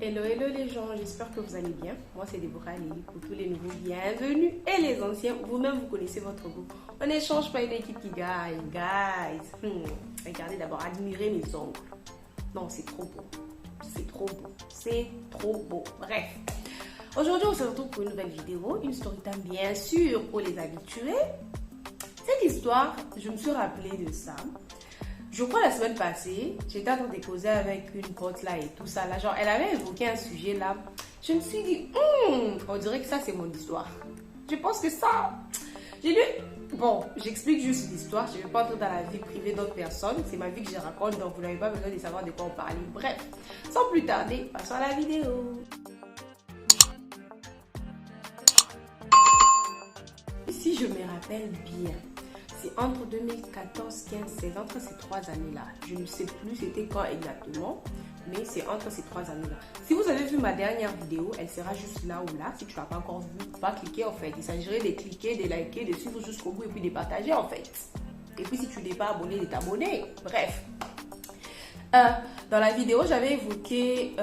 Hello, hello les gens, j'espère que vous allez bien. Moi c'est Deborah Lily pour tous les nouveaux bienvenus et les anciens, vous-même vous connaissez votre goût. On n'échange pas une équipe qui gagne, guys. Regardez d'abord, admirez mes ongles. Non, c'est trop beau, c'est trop beau, c'est trop beau. Bref, aujourd'hui on se retrouve pour une nouvelle vidéo, une story time bien sûr pour les habitués. Cette histoire, je me suis rappelé de ça. Je crois la semaine passée, j'étais en train de causer avec une pote là et tout ça là. Genre, elle avait évoqué un sujet là. Je me suis dit, on dirait que ça c'est mon histoire. Je pense que ça, j'ai lu. Bon, j'explique juste l'histoire. Je ne vais pas entrer dans la vie privée d'autres personnes. C'est ma vie que je raconte, donc vous n'avez pas besoin de savoir de quoi on parlait. Bref, sans plus tarder, passons à la vidéo. Si je me rappelle bien, c'est entre 2014, 15, 16, entre ces 3 années-là. Je ne sais plus c'était quand exactement, mais c'est entre ces 3 années-là. Si vous avez vu ma dernière vidéo, elle sera juste là ou là. Si tu ne l'as pas encore vue, pas cliquer en fait. Il s'agirait de cliquer, de liker, de suivre jusqu'au bout et puis de partager en fait. Et puis si tu n'es pas abonné, de t'abonner. Bref. Dans la vidéo, j'avais évoqué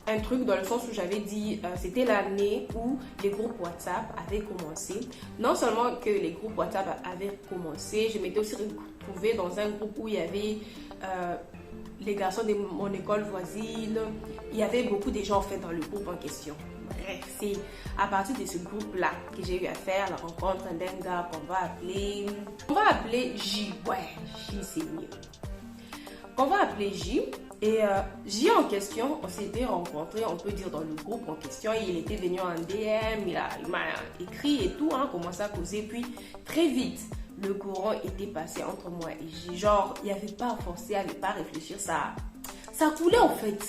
un truc dans le sens où j'avais dit c'était l'année où les groupes WhatsApp avaient commencé. Non seulement que les groupes WhatsApp avaient commencé, je m'étais aussi retrouvée dans un groupe où il y avait les garçons de mon école voisine. Il y avait beaucoup de gens en fait dans le groupe en question. Bref, c'est à partir de ce groupe-là que j'ai eu à faire la rencontre d'un gars qu'on va appeler J. Ouais, J c'est mieux. Qu'on va appeler J. Et J en question, on s'était rencontrés, on peut dire, dans le groupe en question. Il était venu en DM, il m'a écrit et tout, hein, commencé à causer. Puis très vite, le courant était passé entre moi et J. Genre, il n'y avait pas à forcer, à ne pas réfléchir. Ça coulait en fait.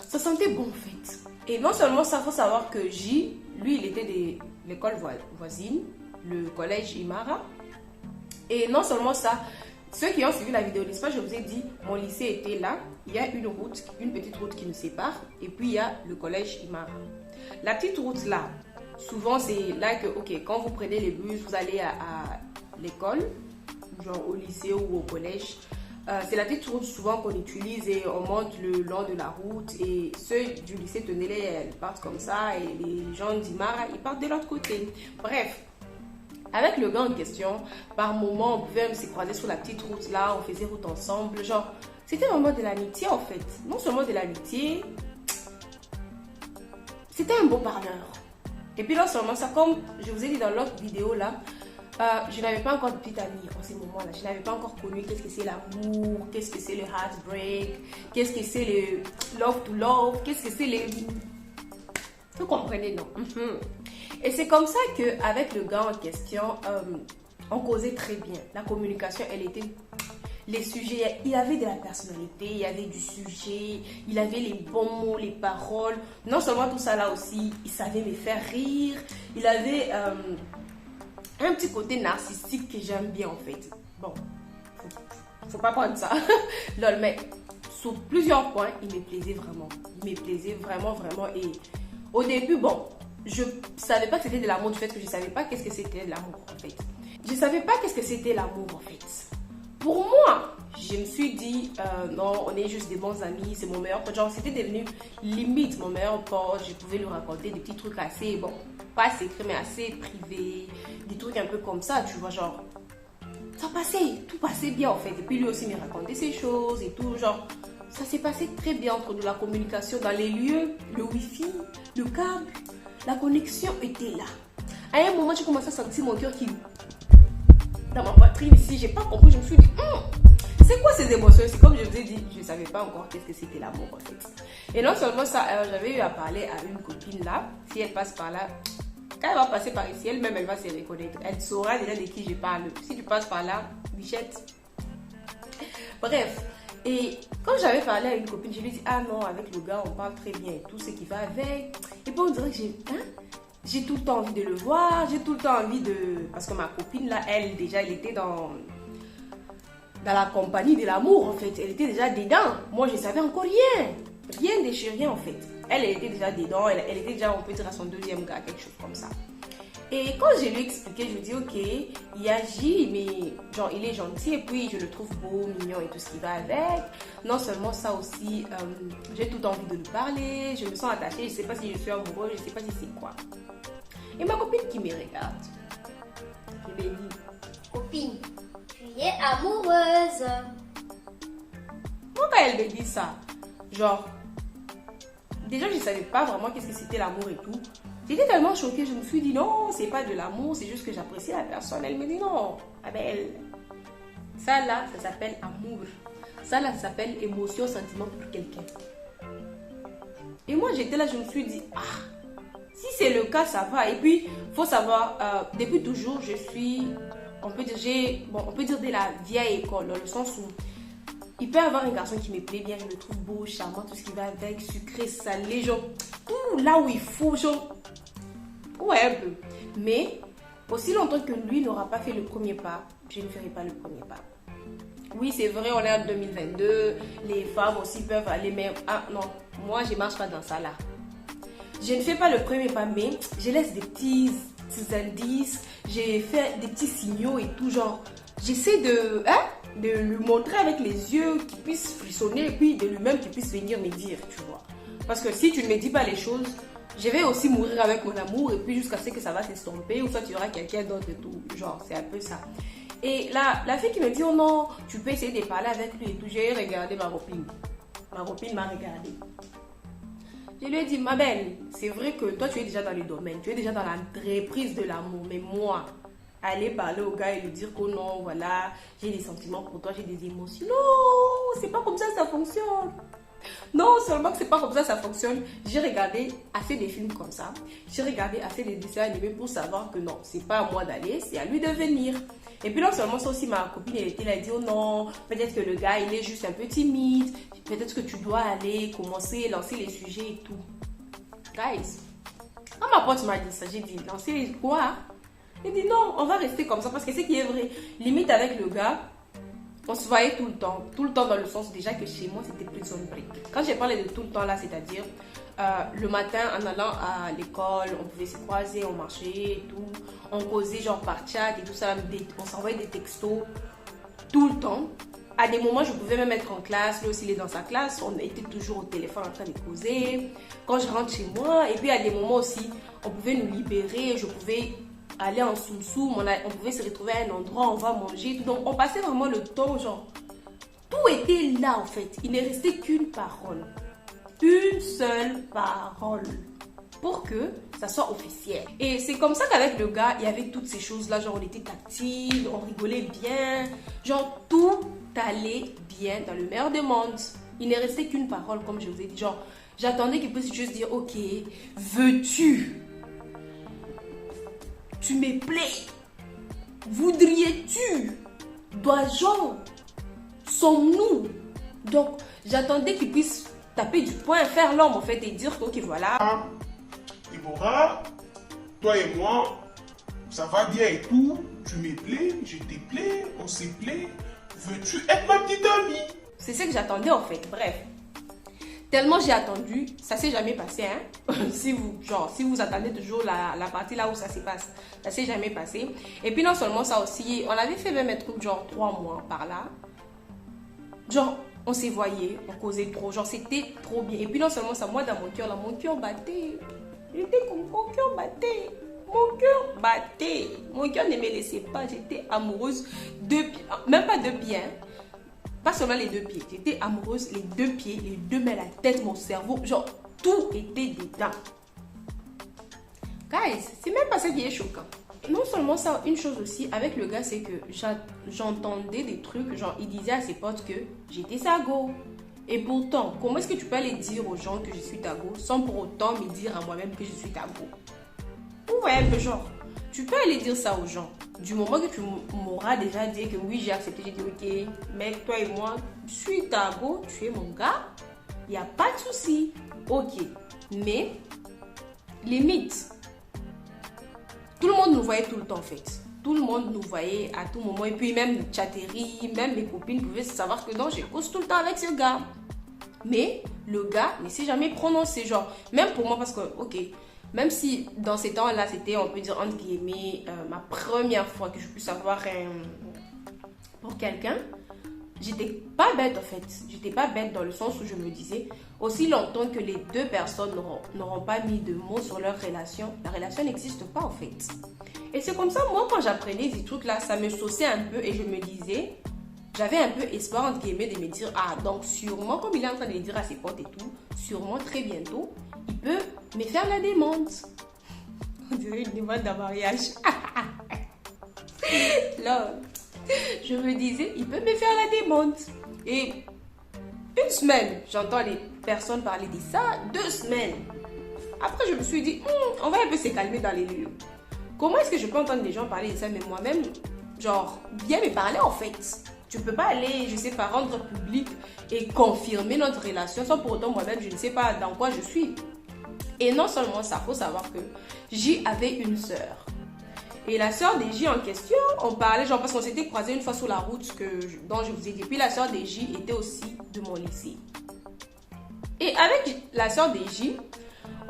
Ça sentait bon en fait. Et non seulement ça, il faut savoir que J, lui, il était de l'école voisine, le collège Imara. Et non seulement ça, ceux qui ont suivi la vidéo, n'est-ce pas, je vous ai dit, mon lycée était là. Il y a une route, une petite route qui nous sépare. Et puis, il y a le collège Imara. La petite route là, souvent, c'est là que, ok, quand vous prenez les bus, vous allez à l'école, genre au lycée ou au collège. C'est la petite route souvent qu'on utilise et on monte le long de la route. Et ceux du lycée Tenele, elles partent comme ça. Et les gens d'Imara, ils partent de l'autre côté. Bref. Avec le gars en question, par moment, on pouvait se croiser sur la petite route là, on faisait route ensemble. Genre, c'était vraiment de l'amitié en fait. Non seulement de l'amitié, c'était un beau parleur. Et puis non seulement ça, comme je vous ai dit dans l'autre vidéo là, je n'avais pas encore de petite amie en ces moments-là. Je n'avais pas encore connu qu'est-ce que c'est l'amour, qu'est-ce que c'est le heartbreak, qu'est-ce que c'est le love to love, qu'est-ce que c'est les... Vous comprenez, non? Et c'est comme ça qu'avec le gars en question, on causait très bien. La communication, elle était... Les sujets, il avait de la personnalité, il y avait du sujet, il avait les bons mots, les paroles. Non seulement tout ça là aussi, il savait me faire rire. Il avait un petit côté narcissique que j'aime bien en fait. Bon, faut pas prendre ça. Lol, mais sur plusieurs points, il me plaisait vraiment. Il me plaisait vraiment, vraiment. Et au début, bon... Je savais pas que c'était de l'amour du fait que je savais pas qu'est-ce que c'était de l'amour en fait. Je savais pas qu'est-ce que c'était l'amour en fait. Pour moi, je me suis dit non, on est juste des bons amis, c'est mon meilleur pote. Genre, c'était devenu limite mon meilleur pote. Je pouvais lui raconter des petits trucs assez, bon, pas secrets mais assez privés, des trucs un peu comme ça, tu vois, genre. Ça passait, tout passait bien en fait. Et puis lui aussi me racontait ses choses et tout, genre. Ça s'est passé très bien entre nous, la communication dans les lieux, le wifi, le câble. La connexion était là. À un moment, j'ai commencé à sentir mon cœur qui... Dans ma poitrine ici, j'ai pas compris. Je me suis dit, c'est quoi ces émotions? C'est comme je vous ai dit, je ne savais pas encore qu'est-ce que c'était l'amour en fait. Et non seulement ça, j'avais eu à parler à une copine là. Si elle passe par là, quand elle va passer par ici, elle-même, elle va se reconnaître. Elle saura déjà de qui je parle. Si tu passes par là, bichette. Bref. Et quand j'avais parlé à une copine, je lui ai dit, ah non, avec le gars, on parle très bien et tout ce qui va avec. Et puis on dirait que j'ai tout le temps envie de le voir, j'ai tout le temps envie de... Parce que ma copine, là, elle, déjà, elle était dans la compagnie de l'amour, en fait. Elle était déjà dedans. Moi, je ne savais encore rien. Rien de chez rien, en fait. Elle était déjà dedans. Elle était déjà, on peut dire, à son deuxième gars, quelque chose comme ça. Et quand je lui ai expliqué, je lui ai dit, ok, il agit, mais genre, il est gentil et puis je le trouve beau, mignon et tout ce qui va avec. Non seulement ça aussi, j'ai tout envie de lui parler, je me sens attachée, je sais pas si je suis amoureuse, je sais pas si c'est quoi. Et ma copine qui me regarde, je lui ai dit, Copine, tu es amoureuse. Moi, quand elle me dit ça, genre, déjà, je ne savais pas vraiment qu'est-ce que c'était l'amour et tout. J'étais tellement choquée, je me suis dit, non, c'est pas de l'amour, c'est juste que j'apprécie la personne. Elle me dit, non, Abel, ça là, ça s'appelle amour. Ça là, ça s'appelle émotion, sentiment pour quelqu'un. Et moi, j'étais là, je me suis dit, si c'est le cas, ça va. Et puis, il faut savoir, depuis toujours, je suis, on peut dire de la vieille école, dans le sens où il peut y avoir un garçon qui me plaît bien, je le trouve beau, charmant, tout ce qui va avec, sucré, salé, genre, tout là où il faut, genre, ouais, un peu. Mais, aussi longtemps que lui n'aura pas fait le premier pas, je ne ferai pas le premier pas. Oui, c'est vrai, on est en 2022, les femmes aussi peuvent aller, mais, non, moi, je ne marche pas dans ça là. Je ne fais pas le premier pas, mais je laisse des petits indices, j'ai fait des petits signaux et tout, genre, j'essaie de lui montrer avec les yeux qu'il puisse frissonner et puis de lui-même qu'il puisse venir me dire, tu vois. Parce que si tu ne me dis pas les choses, je vais aussi mourir avec mon amour et puis jusqu'à ce que ça va s'estomper ou soit tu auras quelqu'un d'autre et tout. Genre, c'est un peu ça. Et la fille qui me dit, oh non, tu peux essayer de parler avec lui et tout. J'ai regardé ma copine. Ma copine m'a regardé. Je lui ai dit, ma belle, c'est vrai que toi tu es déjà dans le domaine, tu es déjà dans l'entreprise de l'amour, mais moi, aller parler au gars et lui dire que non, voilà, j'ai des sentiments pour toi, j'ai des émotions. Non, c'est pas comme ça fonctionne. Non seulement que c'est pas comme ça fonctionne, j'ai regardé assez de films comme ça, j'ai regardé assez de dessins animés pour savoir que non, c'est pas à moi d'aller, c'est à lui de venir. Et puis non seulement ça aussi, ma copine elle était là, elle dit oh non, peut-être que le gars il est juste un peu timide, peut-être que tu dois aller commencer, lancer les sujets et tout. Guys, quand ma pote m'a dit ça, j'ai dit lancer quoi? Elle dit non, on va rester comme ça parce que c'est qui est vrai. Limite avec le gars, on se voyait tout le temps dans le sens déjà que chez moi c'était prison break. Quand j'ai parlé de tout le temps là, c'est-à-dire le matin en allant à l'école, on pouvait se croiser, on marchait et tout, on causait genre par chat et tout ça, on s'envoyait des textos tout le temps. À des moments, je pouvais même être en classe, lui aussi il est dans sa classe, on était toujours au téléphone en train de causer. Quand je rentre chez moi, et puis à des moments aussi, on pouvait nous libérer, je pouvais aller en soum-soum, on pouvait se retrouver à un endroit, on va manger. Donc on passait vraiment le temps, genre, tout était là en fait. Il ne restait qu'une parole. Une seule parole. Pour que ça soit officiel. Et c'est comme ça qu'avec le gars, il y avait toutes ces choses-là. Genre, on était tactile, on rigolait bien. Genre, tout allait bien dans le meilleur des mondes. Il ne restait qu'une parole, comme je vous ai dit. Genre, j'attendais qu'il puisse juste dire, ok, veux-tu? Tu me plais? Voudrais-tu? Dois-je? Sommes-nous? Donc, j'attendais qu'il puisse taper du poing, faire l'homme en fait et dire, ok, voilà. Déborah, toi et moi, ça va bien et tout. Tu me plais, je te plais, on se plaît. Veux-tu être ma petite amie? C'est ce que j'attendais en fait. Bref. Tellement j'ai attendu, ça s'est jamais passé. Hein? si vous attendez toujours la partie là où ça se passe, ça s'est jamais passé. Et puis non seulement ça aussi, on avait fait même un truc genre 3 mois par là. Genre, on s'est voyé, on causait trop. Genre, c'était trop bien. Et puis non seulement ça, moi dans mon cœur, là, mon cœur battait. J'étais comme mon cœur battait. Mon cœur battait. Mon cœur ne me laissait pas. J'étais amoureuse de pieds. Même pas de pieds. Hein. Pas seulement les 2 pieds. J'étais amoureuse les 2 pieds, les 2 mains, la tête, mon cerveau. Genre, tout était dedans. Guys, c'est même pas ça qui est choquant. Non seulement ça, une chose aussi avec le gars, c'est que j'entendais des trucs. Genre, il disait à ses potes que j'étais sa go. Et pourtant, comment est-ce que tu peux aller dire aux gens que je suis ta go sans pour autant me dire à moi-même que je suis ta go? Vous voyez un peu genre, tu peux aller dire ça aux gens. Du moment que tu m'auras déjà dit que oui, j'ai accepté, j'ai dit ok, mec, toi et moi, je suis ta go, tu es mon gars, il n'y a pas de souci. Ok, mais limite, tout le monde nous voyait tout le temps en fait. Tout le monde nous voyait à tout moment. Et puis même les chatteries, même mes copines pouvaient savoir que non, je cause tout le temps avec ce gars. Mais le gars ne s'est jamais prononcé. Genre, même pour moi, parce que, ok, même si dans ces temps-là, c'était, on peut dire, entre guillemets, ma première fois que je puisse avoir pour quelqu'un, j'étais pas bête en fait. J'étais pas bête dans le sens où je me disais, aussi longtemps que les deux personnes n'auront pas mis de mots sur leur relation, la relation n'existe pas en fait. Et c'est comme ça, moi, quand j'apprenais ces trucs-là, ça me sauçait un peu et je me disais, j'avais un peu espoir, entre guillemets, de me dire, ah, donc sûrement, comme il est en train de le dire à ses potes et tout, sûrement, très bientôt, il peut me faire la demande. On dirait une demande d'un mariage. Là, je me disais, il peut me faire la demande. Et une semaine, j'entends les personnes parler de ça, 2 semaines. Après, je me suis dit, on va un peu se calmer dans les lieux. Comment est-ce que je peux entendre les gens parler de ça, mais moi-même, genre, bien me parler en fait. Tu ne peux pas aller, je sais pas, rendre public et confirmer notre relation sans pour autant moi-même, je ne sais pas dans quoi je suis. Et non seulement ça, il faut savoir que J avait une sœur. Et la sœur des J en question, on parlait, genre, parce qu'on s'était croisés une fois sur la route dont je vous ai dit. Puis la sœur des J était aussi de mon lycée. Et avec la sœur des J,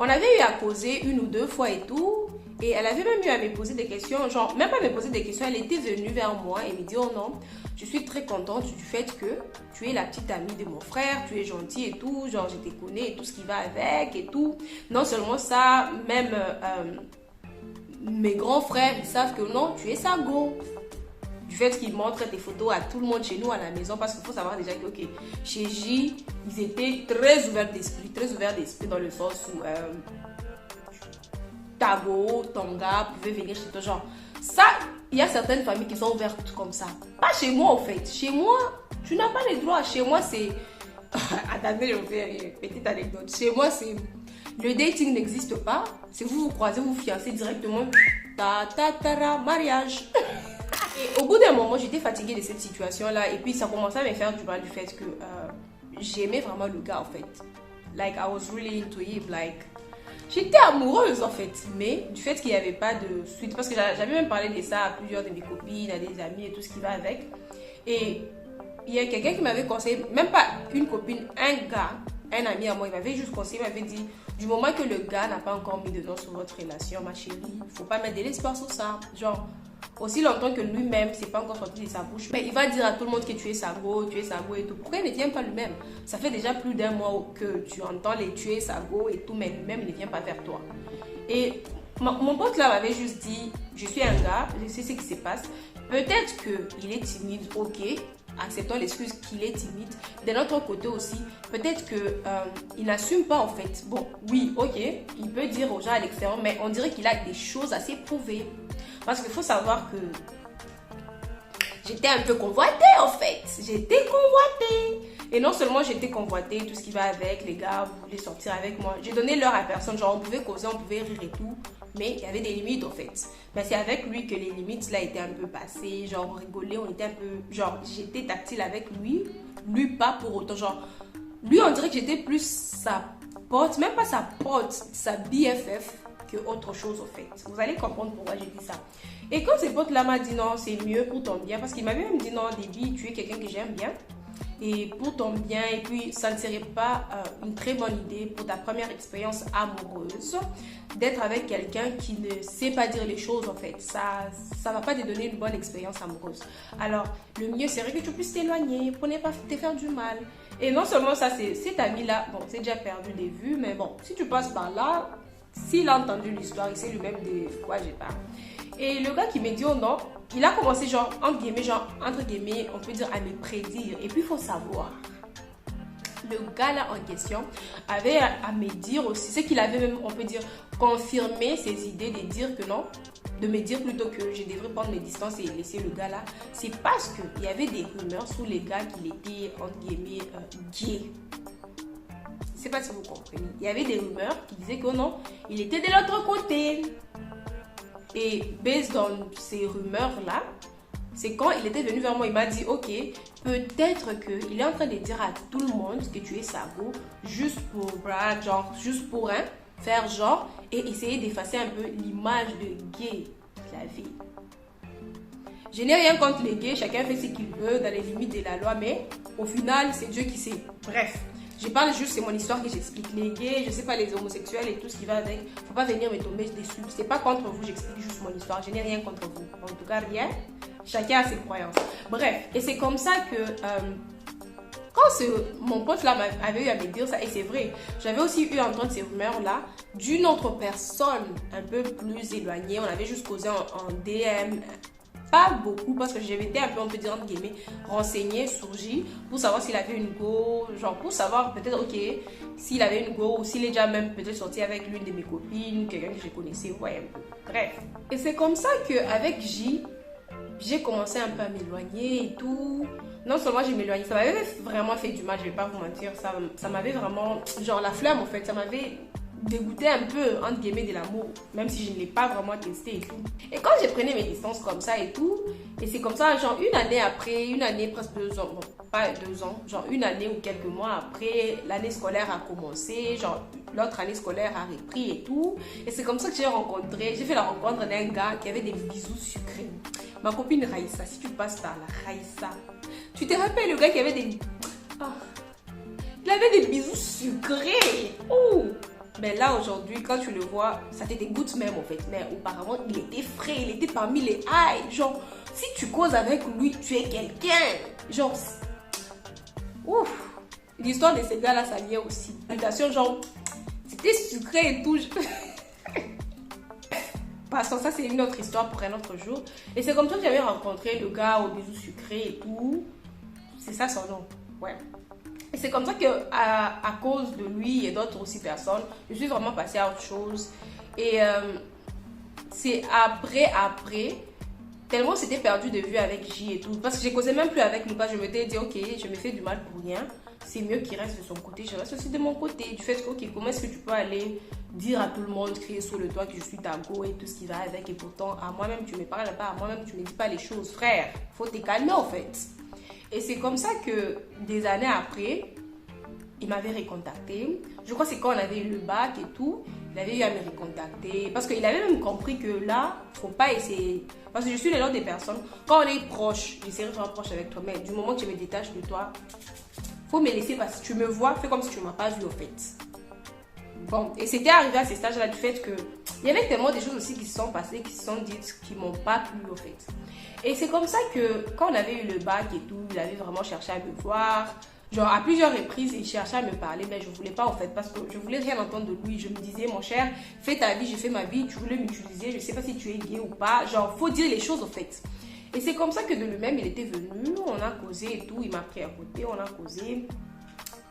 on avait eu à causer 1 ou 2 fois et tout. Et elle avait même eu à me poser des questions, genre, même pas me poser des questions, elle était venue vers moi et me dit, oh non, je suis très contente du fait que tu es la petite amie de mon frère, tu es gentille et tout, genre, je te connais et tout ce qui va avec et tout. Non seulement ça, même mes grands frères, ils savent que non, tu es sa go. Du fait qu'ils montrent tes photos à tout le monde chez nous à la maison, parce qu'il faut savoir déjà que, ok, chez J, ils étaient très ouverts d'esprit dans le sens où... Tago, Tonga, pouvait venir chez toi, genre, ça, il y a certaines familles qui sont ouvertes comme ça. Pas chez moi, en fait. Chez moi, tu n'as pas les droits. Chez moi, c'est... Attendez, je vais faire une petite anecdote. Chez moi, c'est... Le dating n'existe pas. C'est vous croisez, vous fiancez directement. Mariage. Et au bout d'un moment, j'étais fatiguée de cette situation-là. Et puis, ça commençait à me faire du mal du fait que j'aimais vraiment le gars, en fait. Like, I was really into him, like... J'étais amoureuse en fait, mais du fait qu'il n'y avait pas de suite, parce que j'avais même parlé de ça à plusieurs de mes copines, à des amis et tout ce qui va avec. Et il y a quelqu'un qui m'avait conseillé, même pas une copine, un gars, un ami à moi, il m'avait juste conseillé, il m'avait dit, du moment que le gars n'a pas encore mis de nom sur votre relation, ma chérie, il ne faut pas mettre de l'espoir sur ça. Genre, aussi longtemps que lui-même, c'est pas encore sorti de sa bouche, mais il va dire à tout le monde que tu es sa go et tout. Pourquoi il ne vient pas lui-même? Ça fait déjà plus d'1 mois que tu entends les tu es sa go et tout, mais lui-même, il ne vient pas vers toi. Et mon pote là m'avait juste dit, je suis un gars, je sais ce qui se passe. Peut-être qu'il est timide, ok, acceptons l'excuse qu'il est timide. D'un autre côté aussi, peut-être qu'il n'assume pas en fait. Bon, oui, ok, il peut dire aux gens à l'extérieur, mais on dirait qu'il a des choses assez prouvées. Parce qu'il faut savoir que j'étais un peu convoitée en fait. J'étais convoitée. Et non seulement j'étais convoitée, tout ce qui va avec, les gars voulaient sortir avec moi. J'ai donné l'heure à personne, genre on pouvait causer, on pouvait rire et tout. Mais il y avait des limites en fait. Mais c'est avec lui que les limites là étaient un peu passées. Genre on rigolait, on était un peu... Genre j'étais tactile avec lui. Lui pas pour autant. Genre lui on dirait que j'étais plus sa pote. Même pas sa pote, sa BFF que autre chose en fait. Vous allez comprendre pourquoi j'ai dit ça. Et quand ces potes là m'a dit non c'est mieux pour ton bien. Parce qu'il m'avait même dit non Déby tu es quelqu'un que j'aime bien. Et pour ton bien, et puis ça ne serait pas une très bonne idée pour ta première expérience amoureuse d'être avec quelqu'un qui ne sait pas dire les choses en fait. Ça va pas te donner une bonne expérience amoureuse. Alors, le mieux serait que tu puisses t'éloigner pour ne pas te faire du mal. Et non seulement ça, cet ami-là, bon, c'est déjà perdu des vues, mais bon, si tu passes par là, s'il a entendu l'histoire, il sait lui-même de quoi j'ai parlé. Et le gars qui me dit oh non, il a commencé genre, entre guillemets, on peut dire à me prédire. Et puis il faut savoir, le gars là en question avait à me dire aussi, ce qu'il avait même, on peut dire, confirmé ses idées de dire que non, de me dire plutôt que je devrais prendre mes distances et laisser le gars là. C'est parce qu'il y avait des rumeurs sur les gars qu'il était, entre guillemets, gay. Je ne sais pas si vous comprenez. Il y avait des rumeurs qui disaient que non, il était de l'autre côté. Et basé dans ces rumeurs-là, c'est quand il était venu vers moi, il m'a dit, ok, peut-être qu'il est en train de dire à tout le monde que tu es sa go, juste pour, genre, juste pour faire genre, et essayer d'effacer un peu l'image de gay qu'il avait. Je n'ai rien contre les gays, chacun fait ce qu'il veut dans les limites de la loi, mais au final, c'est Dieu qui sait. Bref, Je parle juste, c'est mon histoire que j'explique. Les gays, je sais pas, les homosexuels et tout ce qui va avec. Faut pas venir me tomber dessus. C'est pas contre vous, j'explique juste mon histoire. Je n'ai rien contre vous. En tout cas, rien. Chacun a ses croyances. Bref, et c'est comme ça que quand mon pote là avait eu à me dire ça, et c'est vrai, j'avais aussi eu à entendre ces rumeurs là d'une autre personne un peu plus éloignée. On avait juste causé en DM. Pas beaucoup parce que j'avais été un peu, on peut dire entre guillemets, renseignée sur J pour savoir s'il avait une go, genre pour savoir peut-être, ok, s'il avait une go ou s'il est déjà même peut-être sorti avec l'une de mes copines, quelqu'un que je connaissais, ouais, un peu. Bref. Et c'est comme ça qu'avec J, j'ai commencé un peu à m'éloigner et tout. Non seulement j'ai m'éloigné, ça m'avait vraiment fait du mal, je vais pas vous mentir, ça m'avait vraiment, genre la flamme en fait, ça m'avait dégoûté un peu, entre guillemets, de l'amour, même si je ne l'ai pas vraiment testé et tout. Et quand j'ai pris mes distances comme ça et tout, et c'est comme ça, genre une année après, une année, presque 2 ans, bon, pas 2 ans, genre une année ou quelques mois après, l'année scolaire a commencé, genre l'autre année scolaire a repris et tout. Et c'est comme ça que j'ai fait la rencontre d'un gars qui avait des bisous sucrés. Ma copine Raïssa, si tu passes par là, Raïssa, tu te rappelles le gars qui avait des... Oh. Il avait des bisous sucrés. Oh. Mais là, aujourd'hui, quand tu le vois, ça te dégoûte même, en fait. Mais auparavant, il était frais, il était parmi les high. Genre, si tu causes avec lui, tu es quelqu'un. Genre, ouf. L'histoire de ces gars-là, ça vient aussi. L'imitation, genre, c'était sucré et tout. Passons, ça, c'est une autre histoire pour un autre jour. Et c'est comme ça que j'avais rencontré le gars aux bisous sucrés et tout. C'est ça son nom. Ouais. Et c'est comme ça que à cause de lui et d'autres aussi personnes, je suis vraiment passée à autre chose. Et c'est après, tellement c'était perdu de vue avec J et tout. Parce que je causais même plus avec Lucas. Je me suis dit, ok, je me fais du mal pour rien. C'est mieux qu'il reste de son côté. Je reste aussi de mon côté. Du fait que, ok, comment est-ce que tu peux aller dire à tout le monde, crier sous le toit que je suis ta go et tout ce qui va avec. Et pourtant, à moi-même, tu me parles pas. À moi-même, tu me dis pas les choses. Frère, faut te calmer en fait. Et c'est comme ça que des années après, il m'avait recontacté. Je crois que c'est quand on avait eu le bac et tout, il avait eu à me recontacter. Parce qu'il avait même compris que là, faut pas essayer. Parce que je suis le genre des personnes, quand on est proche, j'essaierai de faire proche avec toi, mais du moment que je me détache de toi, faut me laisser parce que tu me vois, fais comme si tu ne m'as pas vu au fait. Bon, et c'était arrivé à ces stages-là du fait que il y avait tellement de choses aussi qui se sont passées, qui se sont dites, qui m'ont pas plu au fait. Et c'est comme ça que quand on avait eu le bac et tout, il avait vraiment cherché à me voir. Genre à plusieurs reprises, il cherchait à me parler, mais je voulais pas en fait parce que je voulais rien entendre de lui. Je me disais, mon cher, fais ta vie, je fais ma vie, tu voulais m'utiliser, je sais pas si tu es gay ou pas. Genre, faut dire les choses en fait. Et c'est comme ça que de lui-même, il était venu, on a causé et tout, il m'a pris à côté, on a causé.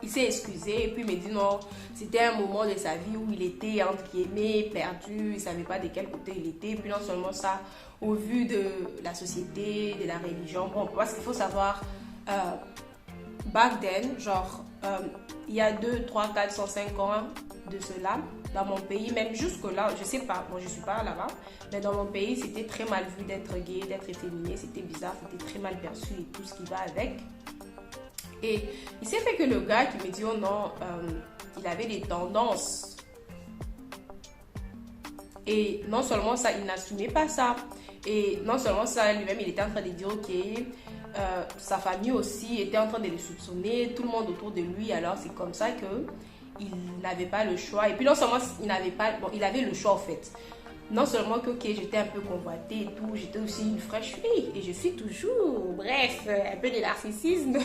Il s'est excusé et puis il m'a dit non, c'était un moment de sa vie où il était entre guillemets perdu, il ne savait pas de quel côté il était. Et puis non seulement ça, au vu de la société, de la religion, bon, parce qu'il faut savoir, back then, genre, il y a 2, 3, 4, 105 ans de cela, dans mon pays, même jusque-là, je sais pas, bon, je suis pas là-bas, mais dans mon pays, c'était très mal vu d'être gay, d'être efféminé, c'était bizarre, c'était très mal perçu et tout ce qui va avec. Et il s'est fait que le gars qui me dit oh non, il avait des tendances. Et non seulement ça, il n'assumait pas ça. Et non seulement ça, lui-même, il était en train de dire ok, sa famille aussi était en train de le soupçonner, tout le monde autour de lui. Alors c'est comme ça que il n'avait pas le choix. Et puis non seulement il n'avait pas, bon, il avait le choix en fait. Non seulement que ok, j'étais un peu convoitée et tout, j'étais aussi une fraîche fille et je suis toujours, bref, un peu de narcissisme.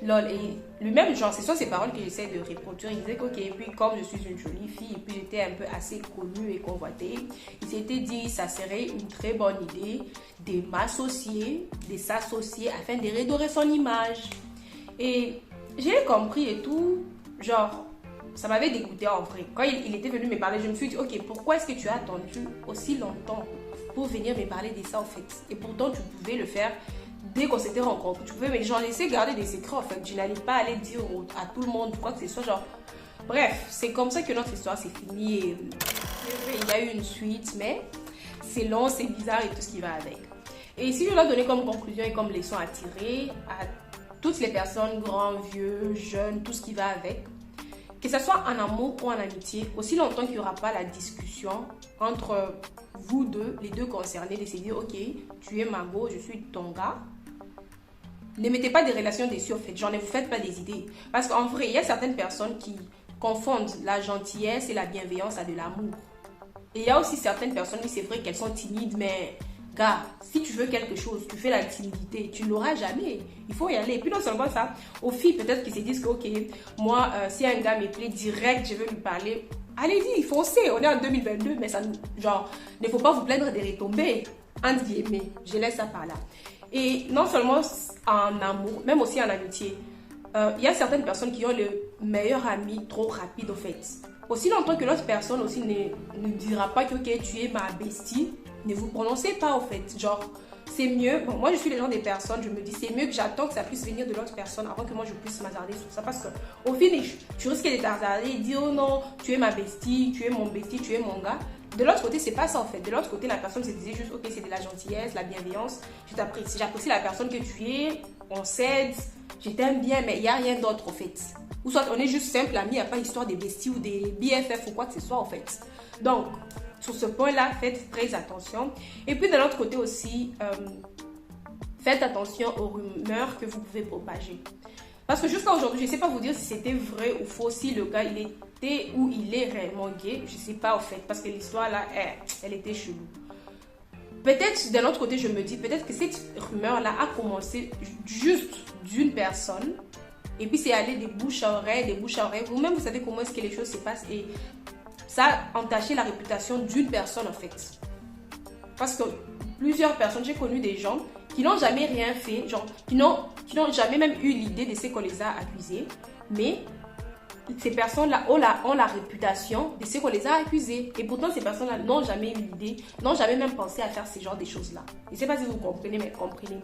Lol, et lui-même, genre, c'est soit ces paroles que j'essaie de reproduire. Il disait que ok, et puis comme je suis une jolie fille et puis j'étais un peu assez connue et convoitée, il s'était dit ça serait une très bonne idée de m'associer, de s'associer afin de redorer son image. Et j'ai compris et tout, genre. Ça m'avait dégoûté en vrai. Quand il était venu me parler, je me suis dit, ok, pourquoi est-ce que tu as attendu aussi longtemps pour venir me parler de ça en fait? Et pourtant, tu pouvais le faire dès qu'on s'était rencontrés. Tu pouvais me genre laisser garder des secrets en fait. Je n'allais pas aller dire à tout le monde quoi que ce soit. Genre, bref, c'est comme ça que notre histoire s'est finie. Et il y a eu une suite, mais c'est long, c'est bizarre et tout ce qui va avec. Et si je dois donner comme conclusion et comme leçon à tirer à toutes les personnes, grands, vieux, jeunes, tout ce qui va avec, que ce soit en amour ou en amitié, aussi longtemps qu'il n'y aura pas la discussion entre vous deux, les deux concernés, de se dire, ok, tu es ma go, je suis ton gars. ne mettez pas des relations déçues, en fait. Genre, ne vous faites pas des idées. Parce qu'en vrai, il y a certaines personnes qui confondent la gentillesse et la bienveillance à de l'amour. Et il y a aussi certaines personnes, oui, c'est vrai qu'elles sont timides, mais gars, si tu veux quelque chose, tu fais la timidité, tu ne l'auras jamais. Il faut y aller. Et puis non seulement ça, aux filles peut-être qui se disent que, ok, moi, si un gars me plaît direct, je veux lui parler. Allez-y, foncez. On est en 2022, mais ça, genre, ne faut pas vous plaindre des retombées, entre guillemets. Je laisse ça par là. Et non seulement en amour, même aussi en amitié. Il y a certaines personnes qui ont le meilleur ami trop rapide, au fait. Aussi longtemps que l'autre personne aussi ne dira pas que, ok, tu es ma bestie, ne vous prononcez pas, au fait. Genre, c'est mieux. Bon, moi, je suis le genre des personnes, je me dis, c'est mieux que j'attends que ça puisse venir de l'autre personne avant que moi, je puisse m'hazarder sur ça. Parce qu'au finish, tu risques de t'hazarder et dire, oh non, tu es ma bestie, tu es mon bestie, tu es mon gars. De l'autre côté, c'est pas ça en fait. De l'autre côté, la personne se disait juste, ok, c'est de la gentillesse, la bienveillance. Je t'apprécie, j'apprécie la personne que tu es, on s'aide, je t'aime bien, mais il n'y a rien d'autre en fait. Ou soit on est juste simple amis, il n'y a pas histoire des besties ou des BFF ou quoi que ce soit en fait. Donc, sur ce point-là, faites très attention. Et puis de l'autre côté aussi, faites attention aux rumeurs que vous pouvez propager. Parce que jusqu'à aujourd'hui, je ne sais pas vous dire si c'était vrai ou faux, si le gars il était ou il est réellement gay. Je ne sais pas en fait, parce que l'histoire là, elle était chelou. Peut-être de l'autre côté, je me dis, peut-être que cette rumeur-là a commencé juste d'une personne. Et puis c'est allé des bouches à oreille, des bouches à oreille. Vous-même, vous savez comment est-ce que les choses se passent. Et ça a entaché la réputation d'une personne en fait. Parce que plusieurs personnes, j'ai connu des gens qui n'ont jamais rien fait, genre qui n'ont jamais même eu l'idée de ce qu'on les a accusés, mais ces personnes-là ont la réputation de ce qu'on les a accusés. Et pourtant, ces personnes-là n'ont jamais eu l'idée, n'ont jamais même pensé à faire ce genre de choses-là. Je ne sais pas si vous comprenez, mais comprenez.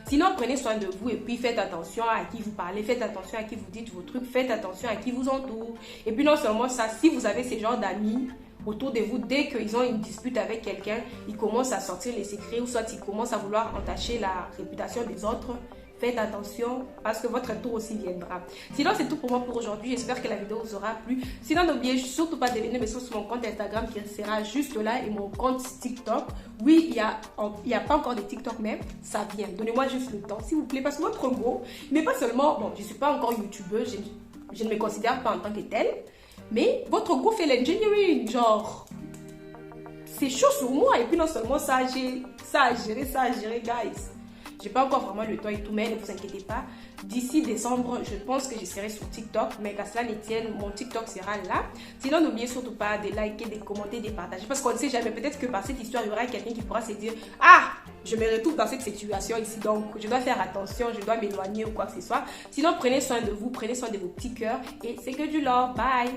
Sinon, prenez soin de vous et puis faites attention à qui vous parlez, faites attention à qui vous dites vos trucs, faites attention à qui vous entoure. Et puis non seulement ça, si vous avez ces genres d'amis autour de vous, dès qu'ils ont une dispute avec quelqu'un, ils commencent à sortir les secrets ou soit ils commencent à vouloir entacher la réputation des autres. Faites attention parce que votre tour aussi viendra. Sinon, c'est tout pour moi pour aujourd'hui. J'espère que la vidéo vous aura plu. Sinon, n'oubliez surtout pas de venir me suivre sur mon compte Instagram qui sera juste là et mon compte TikTok. Oui, il y a pas encore de TikTok, mais ça vient. Donnez-moi juste le temps, s'il vous plaît, parce que votre go n'est pas seulement... Bon, je ne suis pas encore youtubeuse, je ne me considère pas en tant que telle, mais votre go fait l'engineering, genre... C'est chaud sur moi et puis non seulement ça à gérer, guys. J'ai pas encore vraiment le temps et tout, mais ne vous inquiétez pas. D'ici décembre, je pense que je serai sur TikTok, mais qu'à cela ne tienne, mon TikTok sera là. Sinon, n'oubliez surtout pas de liker, de commenter, de partager, parce qu'on ne sait jamais, peut-être que par cette histoire, il y aura quelqu'un qui pourra se dire « Ah, je me retrouve dans cette situation ici, donc je dois faire attention, je dois m'éloigner ou quoi que ce soit. » Sinon, prenez soin de vous, prenez soin de vos petits cœurs et c'est que du love. Bye!